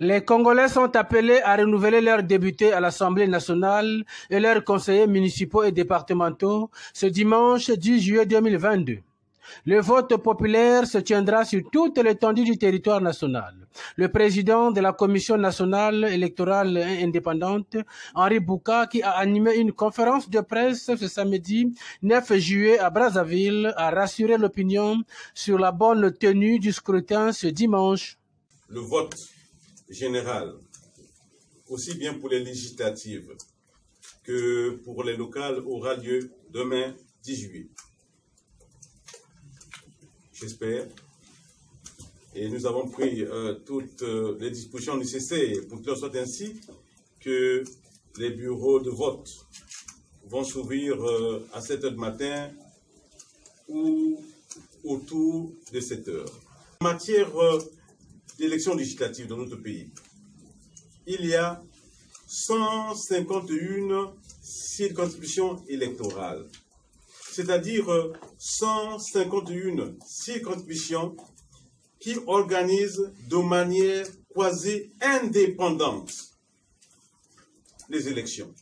Les Congolais sont appelés à renouveler leurs députés à l'Assemblée nationale et leurs conseillers municipaux et départementaux ce dimanche 10 juillet 2022. Le vote populaire se tiendra sur toute l'étendue du territoire national. Le président de la Commission nationale électorale indépendante, Henri Bouka, qui a animé une conférence de presse ce samedi 9 juillet à Brazzaville, a rassuré l'opinion sur la bonne tenue du scrutin ce dimanche. Le vote général, aussi bien pour les législatives que pour les locales, aura lieu demain 10 juillet. J'espère. Et nous avons pris toutes les dispositions nécessaires pour que ce soit ainsi que les bureaux de vote vont s'ouvrir à 7 h du matin ou autour de 7 h. En matière d'élections législatives dans notre pays, il y a 151 circonscriptions électorales, c'est-à-dire 151 circonscriptions qui organisent de manière quasi indépendante les élections.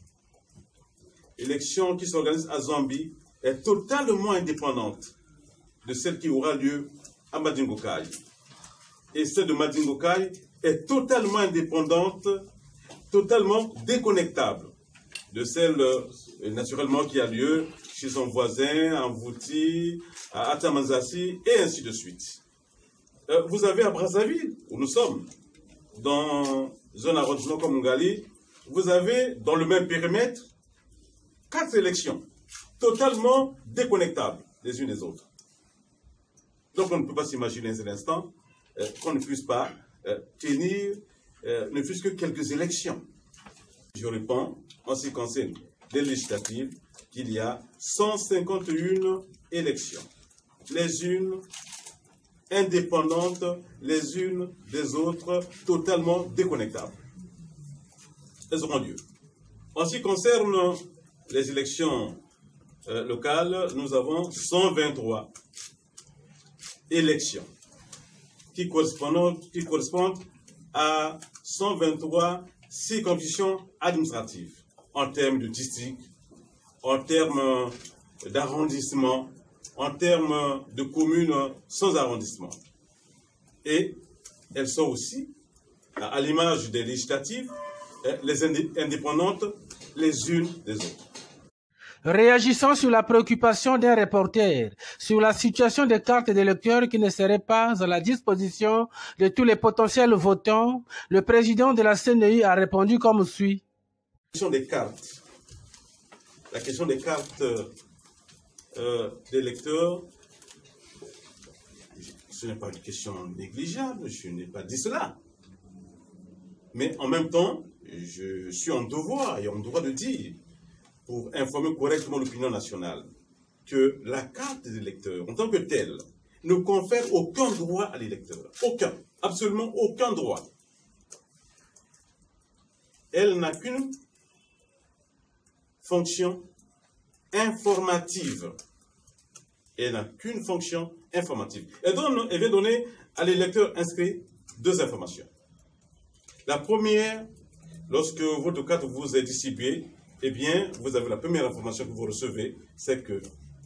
L'élection qui s'organise à Zambie est totalement indépendante de celle qui aura lieu à Madingokai. Et celle de Madingokai est totalement indépendante, totalement déconnectable de celle naturellement qui a lieu chez son voisin, à Mvouti, à Atamanzassi, et ainsi de suite. Vous avez à Brazzaville, où nous sommes, dans un arrondissement comme Ngali, vous avez dans le même périmètre 4 élections, totalement déconnectables les unes des autres. Donc on ne peut pas s'imaginer un instant qu'on ne puisse pas tenir ne fût-ce que quelques élections. Je réponds, en ce qui concerne les législatives, qu'il y a 151 élections, les unes indépendantes les unes des autres, totalement déconnectables. Elles auront lieu. En ce qui concerne les élections locales, nous avons 123 élections qui correspondent à 123 circonscriptions administratives en termes de district, en termes d'arrondissement, en termes de communes sans arrondissement. Et elles sont aussi, à l'image des législatives, les indépendantes les unes des autres. Réagissant sur la préoccupation d'un reporter sur la situation des cartes d'électeurs qui ne seraient pas à la disposition de tous les potentiels votants, le président de la CNI a répondu comme suit. La question des cartes d'électeurs, ce n'est pas une question négligeable, je n'ai pas dit cela. Mais en même temps, je suis en devoir et en droit de dire, pour informer correctement l'opinion nationale, que la carte d'électeur, en tant que telle, ne confère aucun droit à l'électeur. Aucun. Absolument aucun droit. Elle n'a qu'une fonction informative. Elle n'a qu'une fonction informative. Elle vient donner à l'électeur inscrit 2 informations. La première, lorsque votre carte vous est distribuée, eh bien, vous avez la première information que vous recevez, c'est que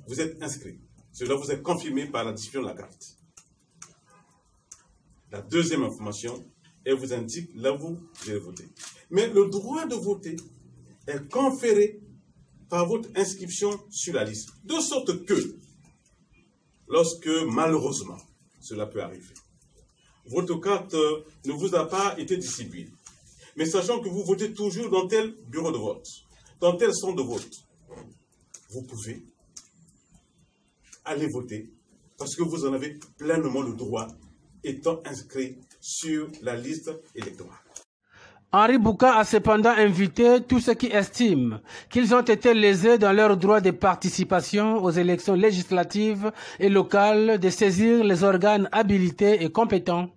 vous êtes inscrit. Cela vous est confirmé par la distribution de la carte. La deuxième information, elle vous indique là où vous allez voter. Mais le droit de voter est conféré par votre inscription sur la liste. De sorte que, lorsque malheureusement, cela peut arriver, votre carte ne vous a pas été distribuée, mais sachant que vous votez toujours dans tel bureau de vote, dans tel centre de vote, vous pouvez aller voter parce que vous en avez pleinement le droit étant inscrit sur la liste électorale. Henri Bouka a cependant invité tous ceux qui estiment qu'ils ont été lésés dans leur droit de participation aux élections législatives et locales de saisir les organes habilités et compétents.